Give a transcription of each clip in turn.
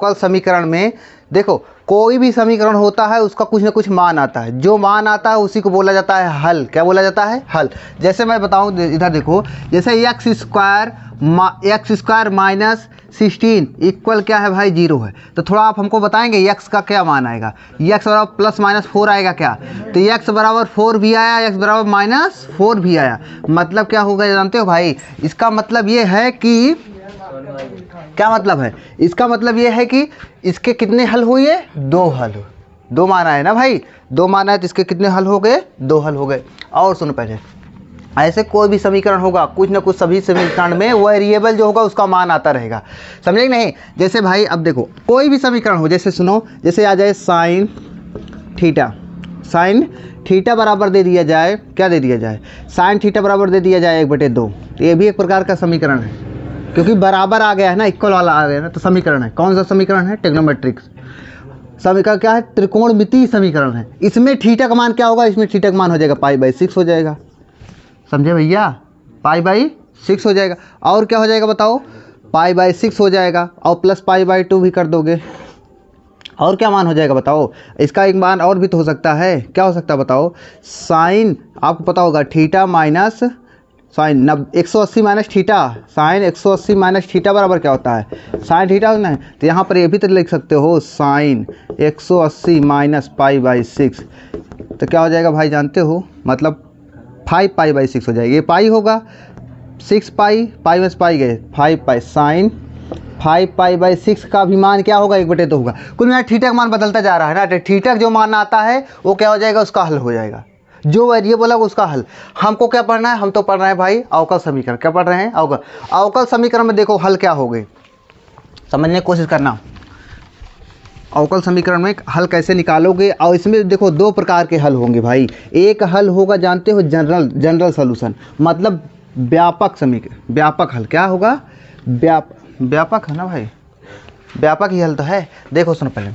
अवकल समीकरण में देखो कोई भी समीकरण होता है उसका कुछ ना कुछ मान आता है, जो मान आता है उसी को बोला जाता है हल। क्या बोला जाता है? हल। जैसे मैं बताऊं, इधर देखो, जैसे एक्स स्क्वायर माइनस 16 इक्वल क्या है भाई? 0 है। तो थोड़ा आप हमको बताएंगे एक्स का क्या मान आएगा? एक्स बराबर प्लस माइनस 4 आएगा क्या? तो एक्स बराबर 4 भी आया, एक्स बराबर माइनस 4 भी आया। मतलब क्या होगा जानते हो भाई? इसका मतलब ये है कि क्या मतलब है? इसका मतलब ये है कि इसके कितने हल हुए? 2 हल। 2 माना है ना भाई? 2 माना है तो इसके कितने हल हो गए? 2 हल हो गए। और सुनो पहले, ऐसे कोई भी समीकरण होगा, कुछ ना कुछ सभी समीकरण में वेरिएबल जो होगा उसका मान आता रहेगा। समझे नहीं? जैसे भाई अब देखो कोई भी समीकरण हो, जैसे सुनो, जैसे आ जाए साइन थीटा बराबर दे दिया जाए, क्या दे दिया जाए? साइन थीटा बराबर दे दिया जाए 1/2। तो ये भी एक प्रकार का समीकरण है, क्योंकि बराबर आ गया है ना, इक्वल वाला आ गया ना, तो समीकरण है। कौन सा समीकरण है? ट्रिग्नोमेट्रिक समीकरण। क्या है? त्रिकोणमितीय समीकरण है। इसमें थीटा का मान क्या होगा? इसमें थीटा का मान हो जाएगा π/6 हो जाएगा। समझे भैया? π/6 हो जाएगा। और क्या हो जाएगा बताओ? π/6 हो जाएगा, और प्लस π/2 भी कर दोगे। और क्या मान हो जाएगा बताओ? इसका एक मान और भी तो हो सकता है। क्या हो सकता है बताओ? साइन, आपको पता होगा, theta minus sine 180 minus theta, sine 180 minus theta बराबर क्या होता है? साइन थीटा होना है। तो यहाँ पर ये भी तो लिख सकते हो, साइन 180 माइनस π/6। तो क्या हो जाएगा भाई जानते हो? मतलब 5π/6 हो जाएगा। ये पाई होगा, 6π में पाई गए 5π, साइन 5π/6 का भी मान क्या होगा? 1/2 होगा। कुल मिला थीटा का मान बदलता जा रहा है ना, तो थीटा जो मान आता है वो क्या हो जाएगा? उसका हल हो जाएगा। जो वेरिएबल है उसका हल। हमको क्या पढ़ना है? हम तो पढ़ रहे हैं भाई अवकल समीकरण। क्या पढ़ रहे हैं? अवकल समीकरण में देखो हल क्या हो गए, समझने की कोशिश करना। अवकल समीकरण में हल कैसे निकालोगे? और इसमें देखो 2 प्रकार के हल होंगे भाई। एक हल होगा जानते हो जनरल सॉल्यूशन, मतलब व्यापक समीकरण, व्यापक हल। क्या होगा? व्यापक है ना भाई, व्यापक ही हल तो है। देखो सुनो पहले,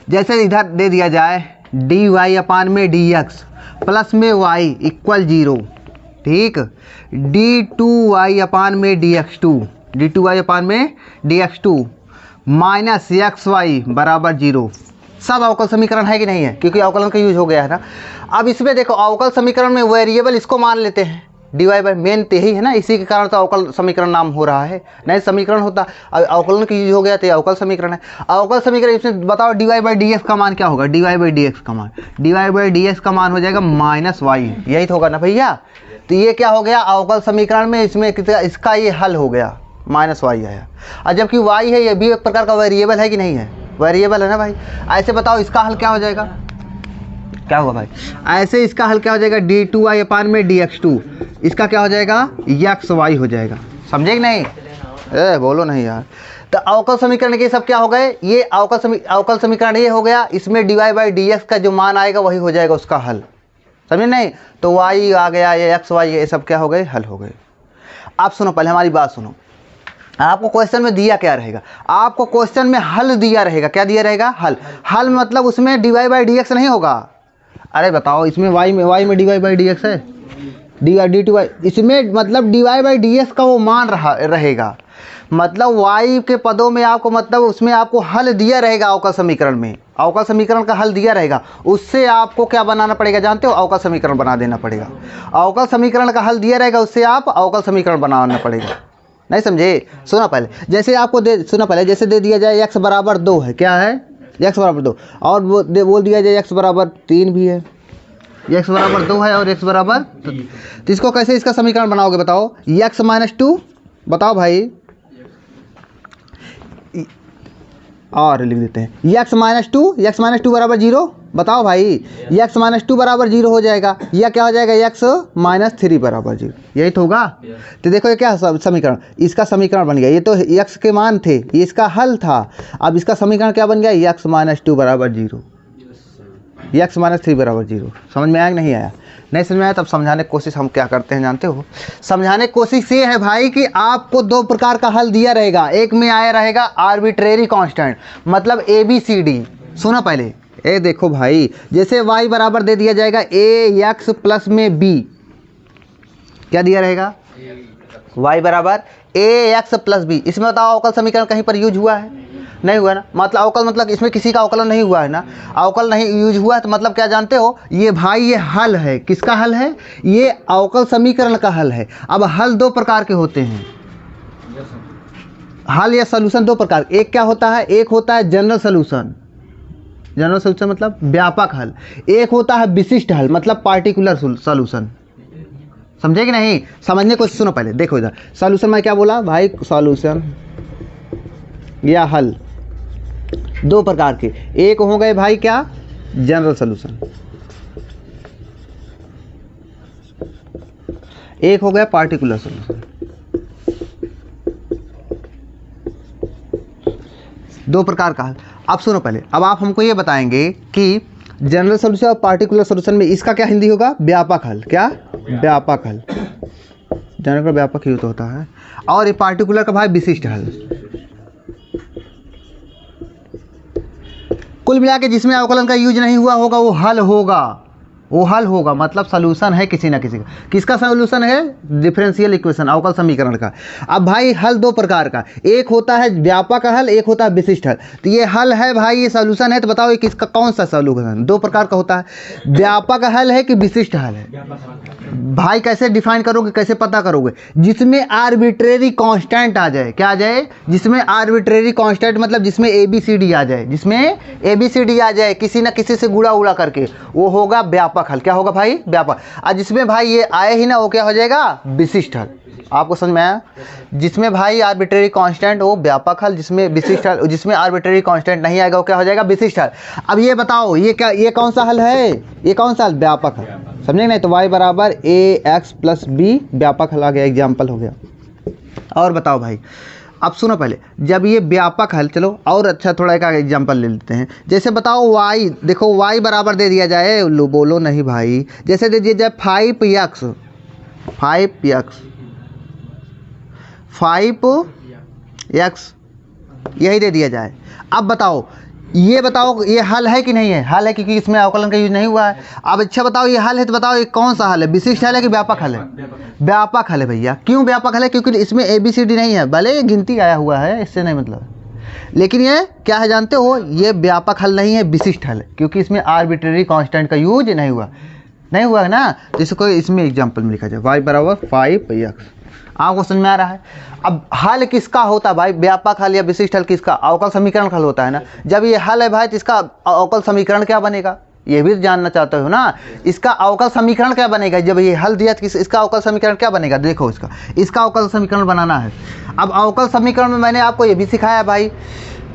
जैसे इधर दे दिया जाए dy/dx प्लस में y इक्वल 0, ठीक। d2y/dx2 माइनस xy बराबर 0। सब अवकल समीकरण है कि नहीं है? क्योंकि अवकलन का यूज हो गया है ना। अब इसमें देखो अवकल समीकरण में वेरिएबल इसको मान लेते हैं, मेन तो यही है ना, इसी के कारण तो अवकल समीकरण नाम हो रहा है। नहीं समीकरण होता, अब अवकलन का यूज हो गया तो अवकल समीकरण है। अवकल समीकरण इसमें बताओ dy/dx का मान क्या होगा? dy/dx का मान हो जाएगा -y। यही तो होगा ना भैया? तो ये क्या हो गया अवकल समीकरण में? इसमें इसका ये हल हो गया, -y आया। और जबकि y है, ये भी एक प्रकार का वेरिएबल है कि नहीं है? वेरिएबल है ना भाई। ऐसे बताओ इसका हल क्या हो जाएगा? क्या होगा भाई? ऐसे इसका हल क्या हो जाएगा? d2y/dx2, इसका क्या हो जाएगा? xy हो जाएगा। समझे कि नहीं? बोलो नहीं यार। तो अवकल समीकरण के सब क्या हो गए? ये अवकल समीकरण ये हो गया। इसमें dy/dx का जो मान आएगा वही हो जाएगा उसका हल। समझे नहीं? तो y आ गया, ये xy, ये सब क्या हो गए? हल हो गए। आप सुनो पहले, हमारी बात सुनो। आपको क्वेश्चन में दिया क्या रहेगा? आपको क्वेश्चन में हल दिया रहेगा। क्या दिया रहेगा? हल। हल मतलब उसमें dy/dx नहीं होगा। अरे बताओ, इसमें y में dy/dx है, dy/dy, इसमें मतलब dy/dx का वो मान रहेगा। मतलब y के पदों में आपको, मतलब उसमें आपको हल दिया रहेगा अवकल समीकरण में। अवकल समीकरण का हल दिया रहेगा, उससे आपको क्या बनाना पड़ेगा जानते हो? अवकल समीकरण बना देना पड़ेगा। अवकल समीकरण का हल दिया रहेगा, उससे आप अवकल समीकरण बनाना पड़ेगा। नहीं समझे? सुना पहले, जैसे आपको सुना पहले, जैसे दे दिया जाए x बराबर 2 है। क्या है? x बराबर 2, और बोल दिया जाए x बराबर 3 भी है। x बराबर 2 है और x बराबर, तो इसको कैसे इसका समीकरण बनाओगे बताओ? x-2 बताओ भाई, और लिख देते हैं x-2 बराबर 0। बताओ भाई, x-2 बराबर 0 हो जाएगा, या क्या हो जाएगा? x-3 बराबर 0। यही तो होगा। तो देखो ये क्या समीकरण, इसका समीकरण बन गया। ये तो x के मान थे, ये इसका हल था। अब इसका समीकरण क्या बन गया? x-2 बराबर 0, x-3 बराबर 0। समझ में आया कि नहीं आया? नहीं समझ में आया? तब समझाने की कोशिश हम क्या करते हैं जानते हो? समझाने की कोशिश ये है भाई कि आपको 2 प्रकार का हल दिया रहेगा। एक में आया रहेगा आर्बिट्रेरी कांस्टेंट, मतलब ABCD। सुनो पहले, ये देखो भाई, जैसे y बराबर दे दिया जाएगा ax प्लस में b। क्या दिया रहेगा? y बराबर ax प्लस b। इसमें बताओ अवकल समीकरण कहीं पर यूज हुआ है? नहीं हुआ ना, मतलब अवकल मतलब इसमें किसी का अवकलन नहीं हुआ है ना, अवकल नहीं यूज हुआ है तो मतलब क्या जानते हो, ये भाई ये हल है, किसका हल है, ये अवकल समीकरण का हल है। अब हल दो प्रकार के होते हैं, हल या सॉल्यूशन दो प्रकार, एक क्या होता है, एक होता है जनरल सॉल्यूशन, जनरल सॉल्यूशन मतलब व्यापक हल, एक होता है विशिष्ट हल मतलब पार्टिकुलर सॉल्यूशन। समझे कि नहीं, समझने को सुनो पहले, देखो इधर सॉल्यूशन में क्या बोला भाई, सॉल्यूशन या हल दो प्रकार के, एक हो गए भाई क्या, जनरल सॉल्यूशन, एक हो गया पार्टिकुलर सॉल्यूशन। दो प्रकार का हल। अब सुनो पहले, अब आप हमको ये बताएंगे कि जनरल सॉल्यूशन और पार्टिकुलर सॉल्यूशन में इसका क्या हिंदी होगा, व्यापक हल, क्या व्यापक हल, जनरल का व्यापक ही तो होता है, और ये पार्टिकुलर का भाई विशिष्ट हल। कुल मिला के जिसमें अवकलन का यूज नहीं हुआ होगा वो हल होगा, वो हल होगा मतलब सॉल्यूशन है किसी ना किसी का। किसका सॉल्यूशन है, डिफरेंशियल इक्वेशन, अवकल समीकरण का। अब भाई हल दो प्रकार का, एक होता है व्यापक हल, एक होता है विशिष्ट हल। तो ये हल है भाई, ये सॉल्यूशन है, तो बताओ ये किसका कौन सा सॉल्यूशन, दो प्रकार का होता है, व्यापक हल है कि विशिष्ट हल है। भाई कैसे डिफाइन करोगे, कैसे पता करोगे, जिसमें आर्बिट्रेरी कांस्टेंट आ जाए, क्या आ जाए, जिसमें आर्बिट्रेरी कांस्टेंट मतलब जिसमें ABCD आ जाए, जिसमें ABCD आ जाए किसी ना किसी से गुणा उड़ा करके, वो होगा व्यापक हल। क्या होगा भाई, व्यापक। और जिसमें भाई ये आए ही ना, वो क्या हो जाएगा, विशिष्ट हल। आपको समझ में आया, जिसमें भाई आर्बिट्रेरी कांस्टेंट वो व्यापक हल, जिसमें विशिष्ट हल, जिसमें आर्बिट्रेरी कांस्टेंट नहीं आएगा वो क्या हो जाएगा, विशिष्ट हल। अब ये बताओ ये क्या, ये कौन सा हल है, ये कौन सा हल, व्यापक हल। समझे नहीं, तो y बराबर ax प्लस b व्यापक हल आ गया, एग्जाम्पल हो गया। और बताओ भाई, अब सुनो पहले, जब ये व्यापक हल, चलो और अच्छा थोड़ा एक एग्जांपल ले लेते हैं। जैसे बताओ y, देखो y बराबर दे दिया जाए, लो बोलो नहीं भाई, जैसे दे दिया जाए 5x, 5x यही दे दिया जाए। अब बताओ, ये बताओ ये हल है कि नहीं है, हल है क्योंकि इसमें अवकलन का यूज नहीं हुआ है। अब अच्छा बताओ ये हल है, तो बताओ ये कौन सा हल है, विशिष्ट हल है कि व्यापक हल है, व्यापक हल है भैया। क्यों व्यापक हल है, क्योंकि इसमें ABCD नहीं है, भले ये गिनती आया हुआ है, इससे नहीं मतलब, लेकिन ये क्या है जानते हो, ये व्यापक हल नहीं है, विशिष्ट हल है, क्योंकि इसमें आर्बिट्रेरी कांस्टेंट का यूज नहीं हुआ है ना। तो इसको इसमें एग्जाम्पल में लिखा जाए y बराबर 5x। आपको समझ में आ रहा है। अब हल किसका होता है भाई, व्यापक हल या विशिष्ट हल किसका, अवकल समीकरण का हल होता है ना। जब ये हल है भाई तो इसका अवकल समीकरण क्या बनेगा, ये भी जानना चाहते हो ना, इसका अवकल समीकरण क्या बनेगा। जब ये हल दिया तो इसका अवकल समीकरण क्या बनेगा, देखो इसका अवकल समीकरण बनाना है। अब अवकल समीकरण में मैंने आपको ये भी सिखाया भाई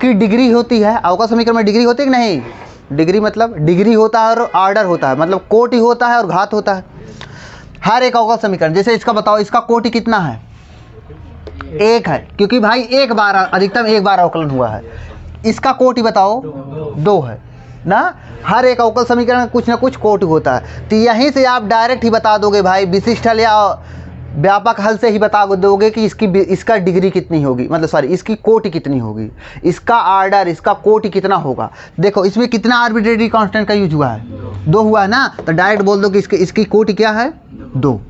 कि डिग्री होती है, अवकल समीकरण में डिग्री होती है कि नहीं, डिग्री मतलब डिग्री होता है और ऑर्डर होता है, मतलब कोटि होता है और घात होता है हर एक अवकल समीकरण। जैसे इसका बताओ, इसका कोटि कितना है, एक है, क्योंकि भाई एक बार, अधिकतम एक बार अवकलन हुआ है। इसका कोटि बताओ, दो है ना। हर एक अवकल समीकरण में कुछ ना कुछ कोटि होता है। तो यहीं से आप डायरेक्ट ही बता दोगे भाई, विशिष्ट हल या व्यापक हल से ही बता दोगे कि इसका डिग्री कितनी होगी, मतलब सॉरी इसकी कोटि कितनी होगी, इसका आर्डर, इसका कोटि कितना होगा। देखो इसमें कितना आर्बिट्रेरी कांस्टेंट का यूज हुआ है, दो हुआ है ना, तो डायरेक्ट बोल दो कि इसकी कोटि क्या है, दो।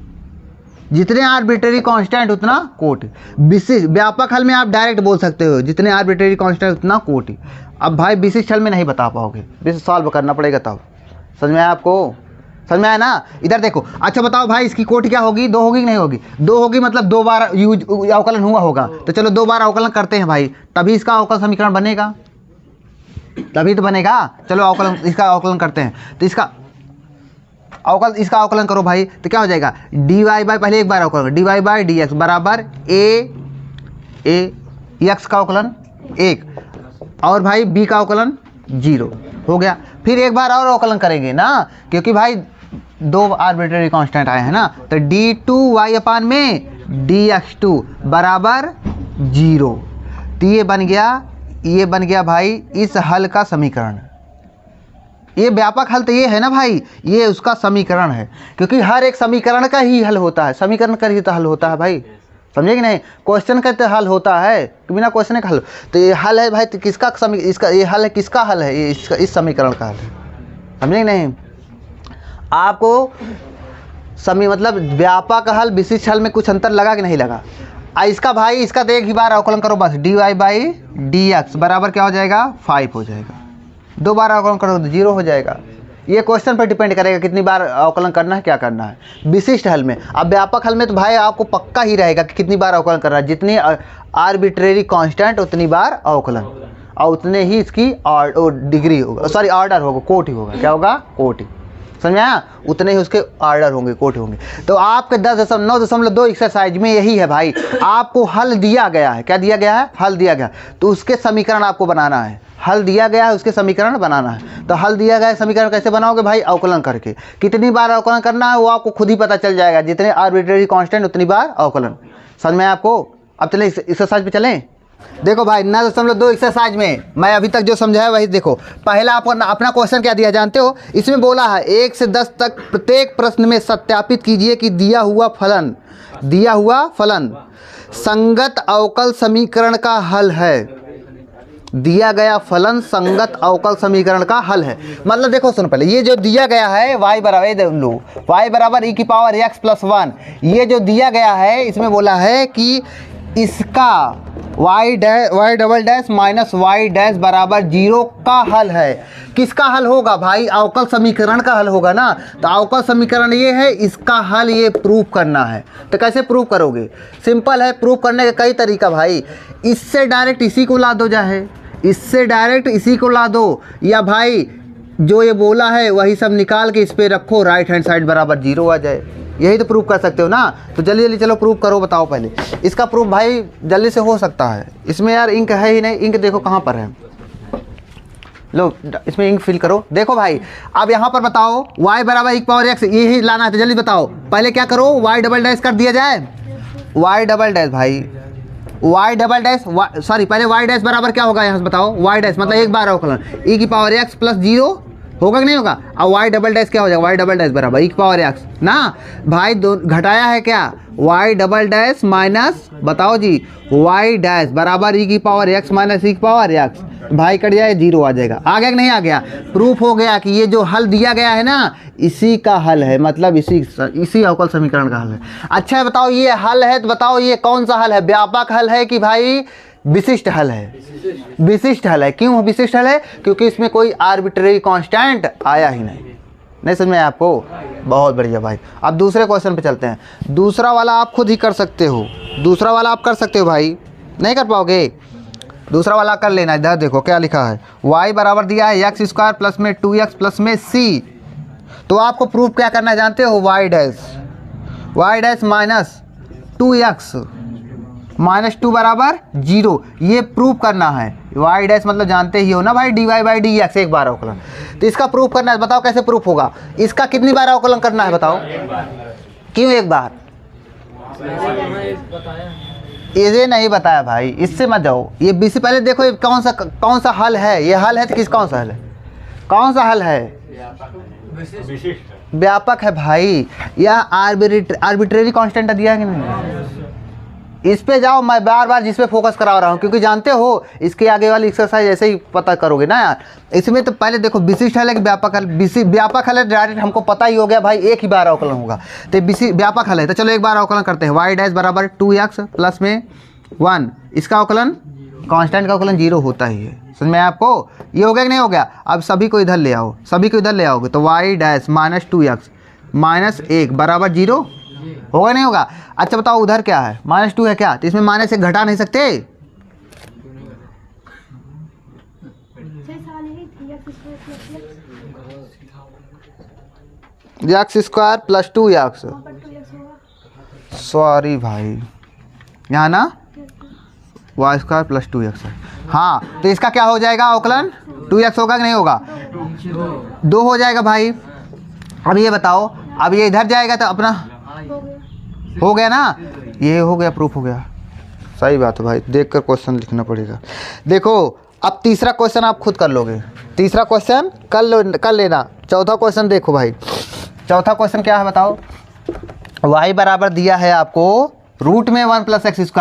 जितने आर्बिट्रेरी कांस्टेंट उतना कोटि। विशिष्ट व्यापक हल में आप डायरेक्ट बोल सकते हो जितने आर्बिट्रेरी कांस्टेंट उतना कोटि। अब भाई विशिष्ट हल में नहीं बता पाओगे, विशिष्ट सॉल्व करना पड़ेगा तब। समझ में आया आपको, समझ में आया ना। इधर देखो, अच्छा बताओ भाई इसकी कोटि क्या होगी, दो होगी कि नहीं होगी, दो होगी, मतलब दो बार यूज अवकलन हुआ होगा। तो चलो दो बार अवकलन करते हैं भाई, तभी इसका अवकल समीकरण बनेगा, तभी तो बनेगा। चलो अवकलन, इसका अवकलन करते हैं। तो इसका अवकलन करो भाई, तो क्या हो जाएगा, dy बाई, पहले एक बार अवकलन, dy बाई dx बराबर a x का अवकलन 1 और भाई b का अवकलन 0 हो गया। फिर एक बार और अवकलन करेंगे ना, क्योंकि भाई दो आर्बिट्रेरी कांस्टेंट आए हैं ना। तो d2y अपान में dx2 बराबर 0। तो ये बन गया भाई इस हल का समीकरण। ये व्यापक हल तो ये है ना भाई, ये उसका समीकरण है, क्योंकि हर एक समीकरण का ही हल होता है, समीकरण का ही तो हल होता है भाई। समझे कि नहीं, क्वेश्चन का तो हल होता है, बिना क्वेश्चन का हल। तो ये हल है भाई, तो किसका इसका ये हल है, किसका हल है, ये इस समीकरण का हल है। समझे कि नहीं, आपको मतलब व्यापक हल विशिष्ट हल में कुछ अंतर लगा कि नहीं लगा। इसका भाई इसका तो एक ही बार अवकलन करो बस, dy/dx बराबर क्या हो जाएगा 5 हो जाएगा। 2 बार अवकलन करो तो 0 हो जाएगा। ये क्वेश्चन पर डिपेंड करेगा कितनी बार अवकलन करना है, क्या करना है विशिष्ट हल में। अब व्यापक हल में तो भाई आपको पक्का ही रहेगा कि कितनी बार अवकलन करना है, जितनी आर्बिट्रेरी कांस्टेंट उतनी बार अवकलन, और उतने ही इसकी डिग्री होगा, सॉरी ऑर्डर होगा, कोटि होगा। क्या होगा? कोटि। समझ आया? उतने ही उसके ऑर्डर होंगे, कोटि होंगे। तो आपके 10.9.2 एक्सरसाइज में यही है भाई, आपको हल दिया गया है। क्या दिया गया है? हल दिया गया, तो उसके समीकरण आपको बनाना है। हल दिया गया है, उसके समीकरण बनाना है। तो हल दिया गया है, समीकरण कैसे बनाओगे भाई? अवकलन करके। कितनी बार अवकलन करना है वो आपको खुद ही पता चल जाएगा, जितने आर्बिट्रेरी कांस्टेंट उतनी बार अवकलन। समझ में आपको? अब चलें एक्सरसाइज पे चलें। देखो भाई 9.2 एक्सरसाइज में मैं अभी तक जो समझाया वही देखो। पहला आपको अपना क्वेश्चन क्या दिया जानते हो? इसमें बोला है 1 से 10 तक प्रत्येक प्रश्न में सत्यापित कीजिए कि दिया हुआ फलन संगत अवकल समीकरण का हल है। दिया गया फलन संगत अवकल समीकरण का हल है। मतलब देखो सुनो पहले, ये जो दिया गया है y बराबर e⁻x+1, ये जो दिया गया है इसमें बोला है कि इसका y double dash minus y dash बराबर 0 का हल है। किसका हल होगा भाई? अवकल समीकरण का हल होगा ना। तो अवकल समीकरण ये है, इसका हल ये प्रूव करना है। तो कैसे प्रूव करोगे? सिंपल है, प्रूव करने का कई तरीका भाई। इससे डायरेक्ट इसी को ला दो, चाहे इससे डायरेक्ट इसी को ला दो, या भाई जो ये बोला है वही सब निकाल के इस पर रखो, राइट हैंड साइड बराबर 0 आ जाए। यही तो प्रूव कर सकते हो ना। तो जल्दी जल्दी चलो प्रूव करो, बताओ पहले इसका प्रूफ भाई जल्दी से हो सकता है। इसमें यार इंक है ही नहीं, इंक देखो कहाँ पर है, लो इसमें इंक फिल करो। देखो भाई अब यहाँ पर बताओ y बराबर e⁻x, यही लाना है। तो जल्दी बताओ पहले क्या करो, y डबल डैश कर दिया जाए। y डबल डैश भाई, y डबल डैश सॉरी पहले y डैश बराबर क्या होगा यहाँ से बताओ? y डैश मतलब एक बार अवकलन e⁻x+0 होगा कि नहीं होगा? और y डबल डैश क्या हो जाएगा? y डबल डैश बराबर e⁻x ना भाई, दो घटाया है क्या? y डबल डैश माइनस बताओ जी y डैश बराबर e⁻x माइनस e⁻x, भाई कट जाए 0 आ जाएगा। आ गया कि नहीं आ गया? प्रूफ हो गया कि ये जो हल दिया गया है ना इसी का हल है, मतलब इसी अवकल समीकरण का हल है। अच्छा बताओ ये हल है, तो बताओ ये कौन सा हल है? व्यापक हल है कि भाई विशिष्ट हल है? विशिष्ट हल है। क्यों विशिष्ट हल है? क्योंकि इसमें कोई आर्बिट्रेरी कांस्टेंट आया ही नहीं समझ में आपको? बहुत बढ़िया भाई। अब दूसरे क्वेश्चन पे चलते हैं। दूसरा वाला आप खुद ही कर सकते हो, दूसरा वाला आप कर सकते हो भाई, नहीं कर पाओगे? दूसरा वाला कर लेना। इधर देखो क्या लिखा है, y बराबर दिया है x² प्लस में 2x प्लस में c। तो आपको प्रूफ क्या करना है जानते हो? y dash minus 2x minus 2 बराबर 0, ये प्रूफ करना है। y डैश मतलब जानते ही हो ना भाई, dy/dx एक बार अवकलन। तो इसका प्रूफ करना है, बताओ कैसे प्रूफ होगा? इसका कितनी बार अवकलन करना है बताओ? क्यों एक बार? ये नहीं बताया भाई, इससे मत जाओ। ये बीसी पहले देखो ये कौन सा हल है? ये हल है तो कौन सा हल है? कौन सा हल है? व्यापक है भाई। या आर्बिट्रेरी कांस्टेंट दिया है कि नहीं? इस पे जाओ, मैं बार बार जिस पे फोकस करा रहा हूँ, क्योंकि जानते हो इसके आगे वाली एक्सरसाइज ऐसे ही पता करोगे ना यार। इसमें तो पहले देखो विशिष्ट हल है कि व्यापक हल? व्यापक हल है डायरेक्ट हमको पता ही हो गया भाई, एक ही बार अवकलन होगा। तो व्यापक हल है, तो चलो एक बार अवकलन करते हैं। y डैश बराबर 2x प्लस में 1, इसका अवकलन कांस्टेंट का अवकलन 0 होता ही है। समझ में आपको? ये हो गया कि नहीं हो गया? अब सभी को इधर ले आओ, सभी को इधर ले आओगे तो y dash minus 2x minus 1 बराबर 0 होगा नहीं होगा? अच्छा बताओ उधर क्या है? -2 है क्या? तो इसमें -1 घटा नहीं सकते? x² प्लस 2x, सॉरी भाई यहाँ ना y² प्लस 2x है। हाँ तो इसका क्या हो जाएगा अवकलन? 2x होगा कि नहीं होगा? 2 हो जाएगा भाई। अब ये बताओ, अब ये इधर जाएगा तो अपना हो गया ना, ये हो गया, प्रूफ हो गया। सही बात है भाई, देखकर क्वेश्चन लिखना पड़ेगा। देखो अब तीसरा क्वेश्चन आप खुद कर लोगे, तीसरा क्वेश्चन कर लेना। चौथा क्वेश्चन देखो भाई, चौथा क्वेश्चन क्या है बताओ? y बराबर दिया है आपको रूट में 1 + x²,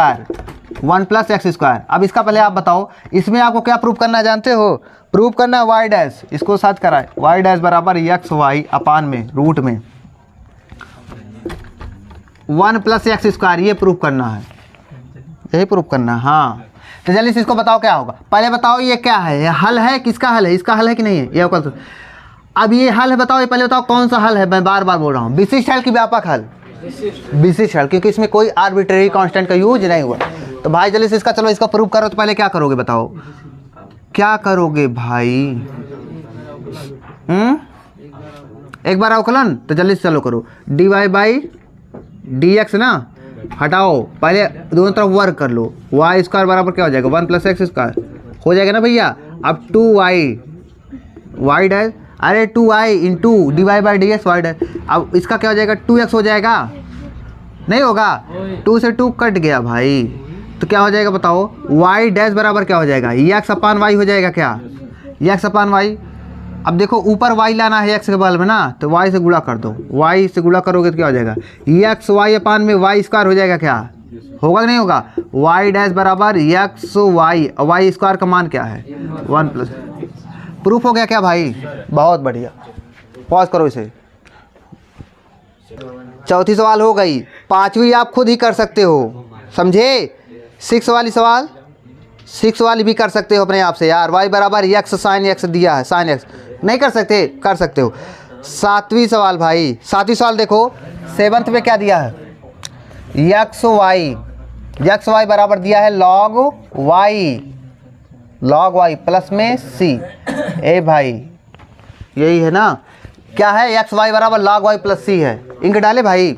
1 + x²। अब इसका पहले आप बताओ इसमें आपको क्या प्रूफ करना जानते हो? प्रूफ करना है y डैश, इसको साथ कराए, y डैश बराबर xy अपान में रूट में 1 + x², ये प्रूफ करना है। यही प्रूफ करना। हाँ तो जल्दी से इसको बताओ क्या होगा। पहले बताओ ये क्या है, ये हल है, किसका हल है, इसका हल है कि नहीं है, ये अवकल। अब ये हल है बताओ, ये पहले बताओ कौन सा हल है। मैं बार बार बोल रहा हूँ, विशिष्ट हल की व्यापक हल, विशिष्ट हल, क्योंकि इसमें कोई आर्बिट्रेरी कांस्टेंट का यूज नहीं हुआ। तो भाई जल्दी से इसका चलो इसका प्रूफ करो। तो पहले क्या करोगे बताओ, क्या करोगे भाई? एक बार अवकलन, तो जल्दी से चलो करो। D Y by D X ना, हटाओ, पहले दोनों तरफ वर्क कर लो। वाई स्क्वायर बराबर क्या हो जाएगा, 1 + x स्क्वायर हो जाएगा ना भैया। अब 2y वाई डैश, अरे 2y into D Y by D X Y dash. अब इसका क्या हो जाएगा, 2x हो जाएगा, नहीं होगा, 2 से 2 कट गया भाई। तो क्या हो जाएगा बताओ, वाई डैश बराबर क्या हो जाएगा, x अपान वाई हो जाएगा क्या, x अपान वाई। अब देखो ऊपर y लाना है x के बल में ना, तो y से गुणा कर दो, y से गुणा करोगे तो क्या हो जाएगा, x y अपान में y स्क्वायर हो जाएगा क्या, होगा कि नहीं होगा। y डैश बराबर x y स्क्वायर का मान क्या है 1+। प्रूफ हो गया क्या भाई, बहुत बढ़िया। पॉज करो इसे। चौथी सवाल हो गई, पांचवी आप खुद ही कर सकते हो, समझे। 6 वाली सवाल, 6 वाली भी कर सकते हो अपने आप से यार। y बराबर x साइन x दिया है, साइन x नहीं कर सकते, कर सकते हो। 7वीं सवाल भाई, 7वीं सवाल देखो, 7th में क्या दिया है, x y बराबर दिया है log y प्लस में c। ए भाई यही है ना, क्या है, x y बराबर log y प्लस c है। इंक डाले भाई।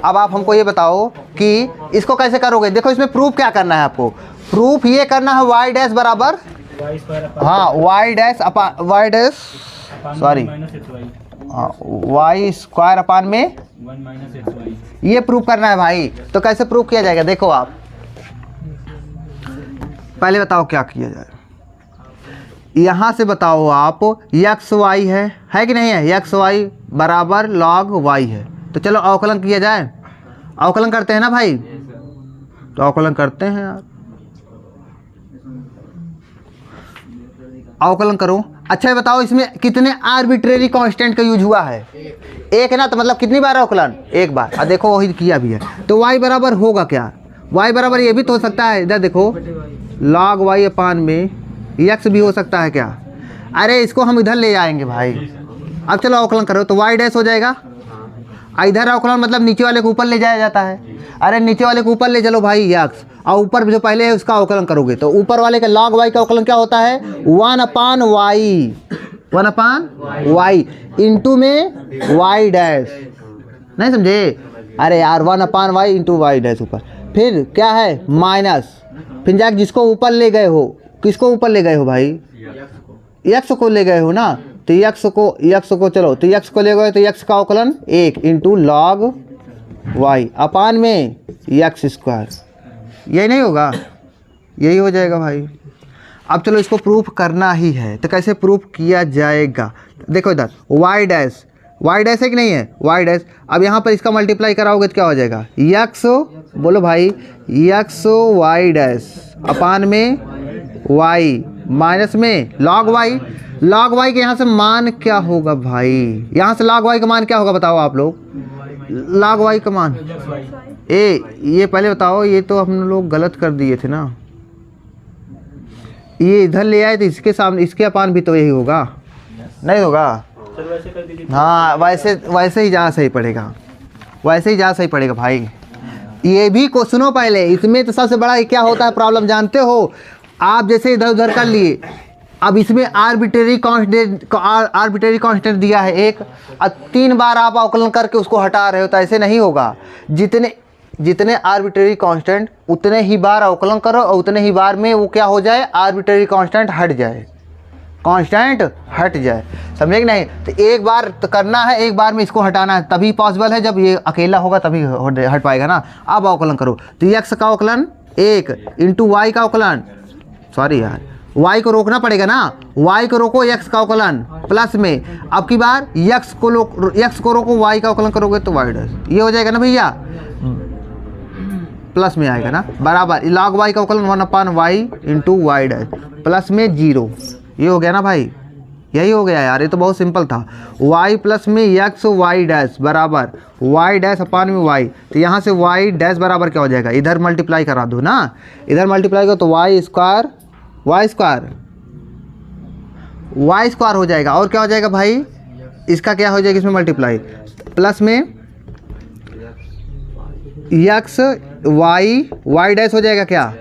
अब आप हमको ये बताओ कि इसको कैसे करोगे। देखो इसमें प्रूफ क्या करना है आपको, प्रूफ ये करना है y डैश बराबर, हाँ y dash sorry y square upon में 1 ये प्रूफ करना है भाई। तो कैसे प्रूफ किया जाएगा, देखो आप पहले बताओ क्या किया जाए। यहाँ से बताओ आप, x y है कि नहीं है, x y बराबर log y है। तो चलो अवकलन किया जाए, अवकलन करते हैं ना भाई, तो अवकलन करते हैं यार, अवकलन करो। अच्छा ये बताओ इसमें कितने आर्बिट्रेरी कांस्टेंट का यूज हुआ है, एक है ना, तो मतलब कितनी बार अवकलन, एक बार। और देखो वही किया भी है, तो y बराबर होगा क्या, y बराबर ये भी तो हो सकता है, इधर देखो log y अपान में x भी हो सकता है क्या। अरे इसको हम इधर ले जाएंगे भाई। अब चलो अवकलन करो, तो y डैश हो जाएगा, इधर अवकलन मतलब नीचे वाले को ऊपर ले जाया जाता है। अरे नीचे वाले को ऊपर ले चलो भाई x, और ऊपर जो पहले है उसका अवकलन करोगे, तो ऊपर वाले का log y का अवकलन क्या होता है, 1 अपान y इंटू में y डैश, नहीं समझे। अरे यार 1 अपान y इंटू y डैश ऊपर, फिर क्या है माइनस, फिर जाके जिसको ऊपर ले गए हो, किसको ऊपर ले गए हो भाई, x को ले गए हो ना, तो x को चलो, तो x को ले गए तो x का अवकलन 1 इंटू log y अपान में x स्क्वायर, यही नहीं होगा, यही हो जाएगा भाई। अब चलो इसको प्रूफ करना ही है, तो कैसे प्रूफ किया जाएगा। देखो इधर y डैश है कि नहीं है, y डैश। अब यहाँ पर इसका मल्टीप्लाई कराओगे तो क्या हो जाएगा, x बोलो भाई, x y डैश अपान में y माइनस में log y के यहाँ से मान क्या होगा भाई, यहाँ से log y का मान क्या होगा बताओ आप लोग, log y का मान ये पहले बताओ, ये तो हम लोग गलत कर दिए थे ना, ये इधर ले आए तो इसके सामने इसके अपान भी तो यही होगा, नहीं होगा। हाँ वैसे ही जहाँ सही पड़ेगा, वैसे ही जहाँ सही पड़ेगा भाई। ये भी को सुनो पहले, इसमें तो सबसे बड़ा क्या होता है प्रॉब्लम जानते हो आप, जैसे इधर उधर कर लिए। अब इसमें आर्बिट्रेरी कांस्टेंट दिया है एक, और 3 बार आप अवकलन करके उसको हटा रहे हो, तो ऐसे नहीं होगा। जितने आर्बिट्रेरी कांस्टेंट उतने ही बार अवकलन करो, और उतने ही बार में वो क्या हो जाए, आर्बिट्रेरी कांस्टेंट हट जाए, समझे कि नहीं। तो एक बार तो करना है, एक बार में इसको हटाना है, तभी पॉसिबल है, जब ये अकेला होगा तभी हट पाएगा ना। अब अवकलन करो, तो x का अवकलन 1 इंटू y का अवकलन, सॉरी यार y को रोकना पड़ेगा ना, y को रोको, x का अवकलन प्लस में, अब की बार x को रोको, y का अवकलन करोगे तो y डैश, ये हो जाएगा ना भैया, प्लस में आएगा ना, बराबर log y का अवकलन 1 अपान y into y dash plus में 0, ये हो गया ना भाई, यही हो गया यार, ये तो बहुत सिंपल था। y प्लस में एक्स वाई डैश बराबर वाई डैश अपान में वाई, तो यहाँ से वाई डैश बराबर क्या हो जाएगा, इधर मल्टीप्लाई करा दो ना, इधर मल्टीप्लाई करो तो वाई स्क्वायर हो जाएगा। और क्या हो जाएगा भाई, इसका क्या हो जाएगा इसमें मल्टीप्लाई, प्लस में एक्स वाई डैश हो जाएगा, क्या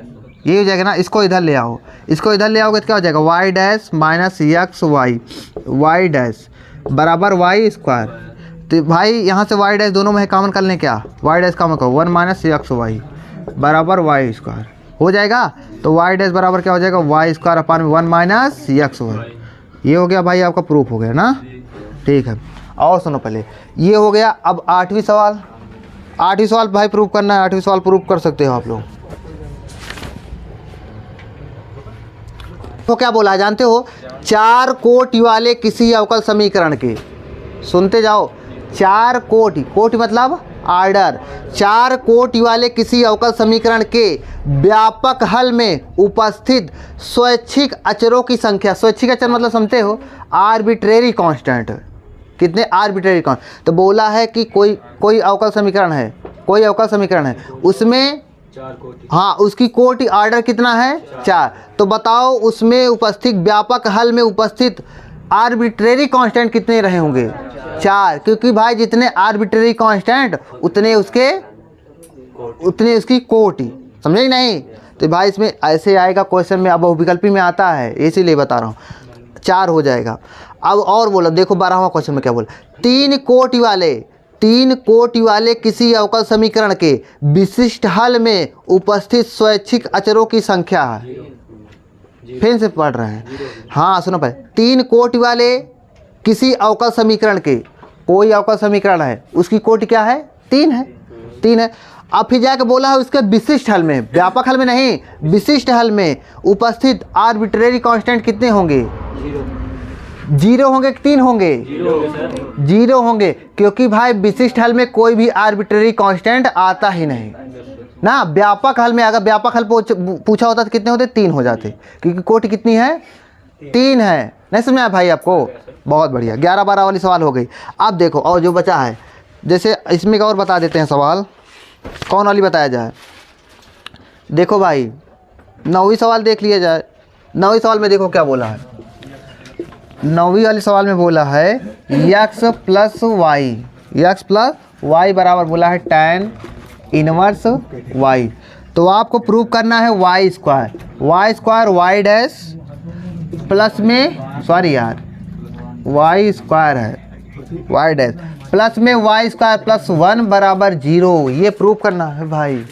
ये हो जाएगा ना। इसको इधर ले आओ, इसको इधर ले आओगे तो क्या हो जाएगा, Y dash minus X Y dash बराबर वाई स्क्वायर। तो भाई यहाँ से वाई डैश दोनों में कॉमन कर लें, क्या वाई डैश कॉमन करो, 1 माइनस एक्स वाई बराबर वाई स्क्वायर हो जाएगा। तो वाई डैश बराबर क्या हो जाएगा, वाई स्क्वायर अपान में 1 माइनस एक्स वाई। ये हो गया भाई आपका प्रूफ हो गया ना, ठीक है। और सुनो पहले, ये हो गया। अब 8वीं सवाल भाई प्रूफ करना है, 8वीं सवाल प्रूफ कर सकते हो आप लोग। तो क्या बोला है जानते हो, 4 कोटि वाले किसी अवकल समीकरण के, सुनते जाओ, 4 कोटि मतलब आर्डर, 4 कोटि वाले किसी अवकल समीकरण के व्यापक हल में उपस्थित स्वैच्छिक अचरों की संख्या, स्वैच्छिक अचर मतलब समझते हो, आर्बिट्रेरी कांस्टेंट, कितने आर्बिट्रेरी कांस्टेंट। तो बोला है कि कोई अवकल समीकरण है, उसमें हाँ उसकी कोटि आर्डर कितना है, 4। तो बताओ उसमें उपस्थित व्यापक हल में उपस्थित आर्बिट्रेरी कांस्टेंट कितने रहे होंगे, 4, क्योंकि भाई जितने आर्बिट्रेरी कांस्टेंट उतने उसकी कोटि, समझे नहीं। तो भाई इसमें ऐसे आएगा क्वेश्चन में, अब बहुविकल्पी में आता है इसीलिए बता रहा हूँ, 4 हो जाएगा। अब और बोलो, देखो 12वां क्वेश्चन में क्या बोला, 3 कोटि वाले किसी अवकल समीकरण के विशिष्ट हल में उपस्थित स्वैच्छिक अचरों की संख्या है। फिर से पढ़ रहे हैं, हाँ सुनो पहले, 3 कोटि वाले किसी अवकल समीकरण के, कोई अवकल समीकरण है उसकी कोटि क्या है, 3 है। अब फिर जाके बोला है उसके विशिष्ट हल में, व्यापक हल में नहीं, विशिष्ट हल में उपस्थित आर्बिट्रेरी कांस्टेंट कितने होंगे, 0 होंगे कि 3 होंगे, 0 होंगे, क्योंकि भाई विशिष्ट हल में कोई भी आर्बिट्रेरी कांस्टेंट आता ही नहीं ना। व्यापक हल में अगर व्यापक हल पूछा होता तो कितने होते, 3 हो जाते, क्योंकि कोटि कितनी है, 3 है। नहीं समझ में आया भाई आपको, बहुत बढ़िया। 11-12 वाली सवाल हो गई। अब देखो और जो बचा है, जैसे इसमें और बता देते हैं सवाल, कौन वाली बताया जाए। देखो भाई 9वीं सवाल देख लिया जाए। 9वीं सवाल में देखो क्या बोला है, 9वीं वाले सवाल में बोला है एक्स प्लस वाई बराबर बोला है tan इनवर्स वाई। तो आपको प्रूव करना है y square y dash plus में, सॉरी यार वाई स्क्वायर है वाई डैश प्लस में वाई स्क्वायर प्लस 1 बराबर 0, ये प्रूव करना है भाई।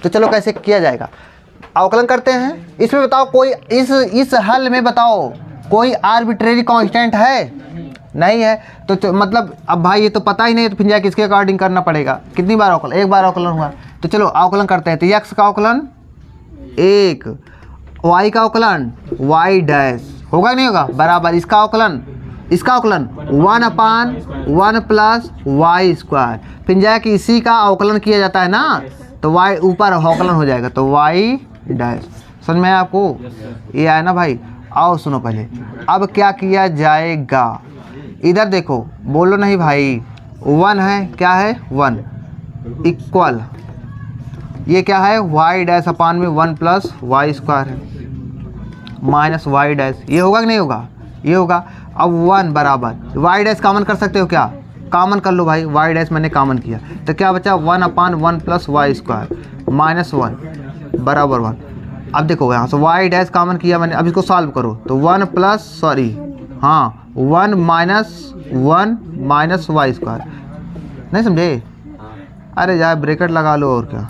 तो चलो कैसे किया जाएगा, अवकलन करते हैं। इसमें बताओ कोई इस हल में बताओ कोई आर्बिट्रेरी कांस्टेंट है, नहीं है। तो मतलब अब भाई ये तो पता ही नहीं, तो फिर जाके इसके अकॉर्डिंग करना पड़ेगा। कितनी बार अवकलन, एक बार अवकलन हुआ। तो चलो अवकलन करते हैं। तो एक्स का अवकलन 1, वाई का अवकलन वाई डैश होगा नहीं होगा बराबर इसका अवकलन 1/1 प्लस वाई स्क्वायर। फिर जाके इसी का अवकलन किया जाता है ना, तो वाई ऊपर अवकलन हो जाएगा, तो वाई डैश। समझ में आपको ये आया ना भाई। आओ सुनो पहले, अब क्या किया जाएगा, इधर देखो, बोलो नहीं भाई, 1 है, क्या है 1 इक्वल, ये क्या है वाई डैश अपान में 1 प्लस वाई स्क्वायर है माइनस वाई डैश, ये होगा कि नहीं होगा, ये होगा। अब 1 बराबर वाई डैश कॉमन कर सकते हो, क्या कॉमन कर लो भाई, वाई डैश मैंने कॉमन किया, तो क्या बचा 1/1 प्लस वाई स्क्वायर माइनस 1 बराबर 1। अब देखो यहाँ से वाई डैश कॉमन किया मैंने, अब इसको सॉल्व करो तो 1 माइनस वाई स्क्वायर, नहीं समझे, अरे यार ब्रैकेट लगा लो और क्या,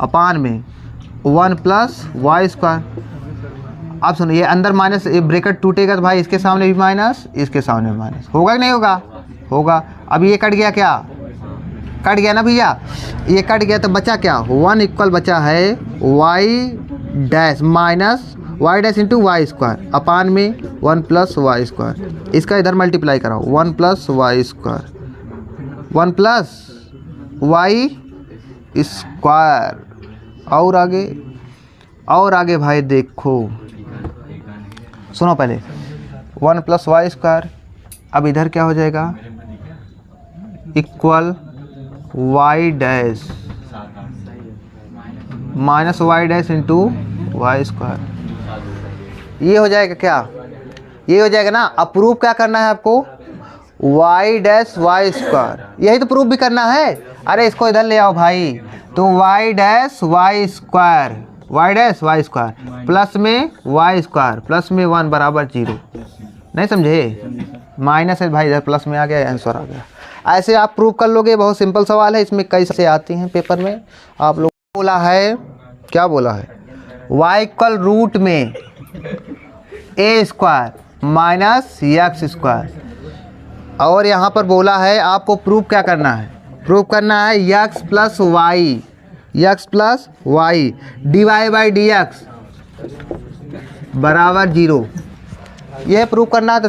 अपान में 1 प्लस वाई स्क्वायर। अब सुनो, ये अंदर माइनस, ये ब्रैकेट टूटेगा तो भाई इसके सामने भी माइनस, इसके सामने भी माइनस, होगा कि नहीं होगा, होगा। अब ये कट गया, क्या कट गया ना भैया, ये कट गया, तो बचा क्या 1 इक्वल बचा है y dash minus y dash into y square upon में 1 प्लस वाई स्क्वायर। इसका इधर मल्टीप्लाई कराओ, 1 plus y square 1 plus y square. और आगे भाई देखो, सुनो पहले, 1 प्लस वाई स्क्वायर। अब इधर क्या हो जाएगा, equal y dash minus y dash into y square. ये हो जाएगा क्या, ये हो जाएगा ना। अब प्रूफ क्या करना है आपको, वाई डैश वाई स्क्वायर, यही तो प्रूफ भी करना है। अरे इसको इधर ले आओ भाई, तो y dash y square, y dash y square plus में वाई स्क्वायर प्लस में 1 बराबर 0। नहीं समझे, माइनस है भाई, इधर प्लस में आ गया, आंसर आ गया। ऐसे आप प्रूव कर लोगे, बहुत सिंपल सवाल है, इसमें कई से आती हैं पेपर में। आप लोग बोला है, क्या बोला है, y इक्वल रूट में ए स्क्वायर माइनस एक्स स्क्वायर। और यहाँ पर बोला है आपको प्रूफ क्या करना है, प्रूफ करना है x plus y d Y by D x बराबर 0। यह प्रूफ करना है, तो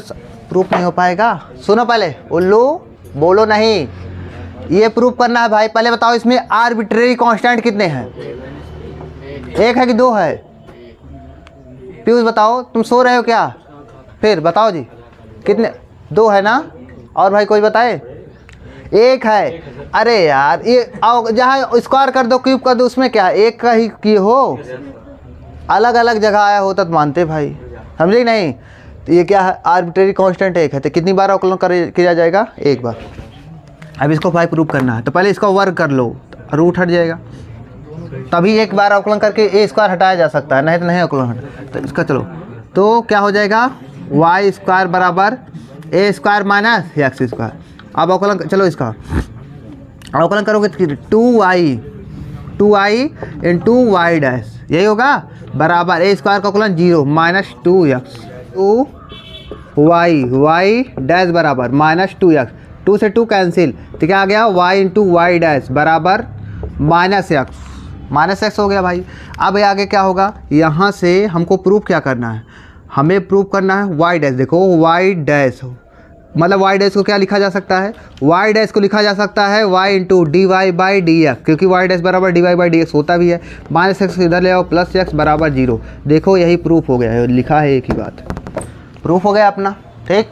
प्रूफ नहीं हो पाएगा। सुनो पहले, उल्लू बोलो नहीं, ये प्रूफ करना है भाई। पहले बताओ इसमें आर्बिट्रेरी कांस्टेंट कितने हैं, 1 है कि 2 है? पीयूष बताओ, तुम सो रहे हो क्या? फिर बताओ जी, कितने? 2 है ना? और भाई कोई बताए? 1 है। अरे यार ये आओ, जहाँ स्क्वायर कर दो क्यूब कर दो, उसमें क्या 1 का ही की हो, अलग अलग जगह आया होता तो मानते भाई, समझे नहीं? तो ये क्या है, आर्बिट्रेरी कांस्टेंट 1 है, तो कितनी बार अवकलन किया जाएगा, 1 बार। अब इसको भाई प्रूफ करना है, तो पहले इसका वर्ग कर लो, रूट हट जाएगा, तभी 1 बार अवकलन करके ए स्क्वायर हटाया जा सकता है, नहीं तो नहीं अवकलन हटा। तो इसका चलो, तो क्या हो जाएगा, वाई स्क्वायर बराबर ए स्क्वायर माइनस एक्स स्क्वायर। अब अवकलन चलो, इसका अवकलन करोगे तो 2i इंटू वाई डैश, यही होगा, बराबर ए स्क्वायर का अवकलन 0 माइनस 2x 2y डैश बराबर माइनस 2x, 2 से 2 कैंसिल, तो क्या आ गया, y इंटू वाई डैश बराबर माइनस एक्स हो गया भाई। अब आगे क्या होगा, यहाँ से हमको प्रूफ क्या करना है, हमें प्रूफ करना है y डैश। देखो y डैश मतलब y डैश को क्या लिखा जा सकता है, y डैश को लिखा जा सकता है y into D Y by D x, क्योंकि y डैश बराबर d Y by D x होता भी है। माइनस एक्स इधर ले आओ, प्लस एक्स बराबर 0। देखो यही प्रूफ हो गया है, लिखा है एक ही बात, प्रूफ हो गया अपना, ठीक।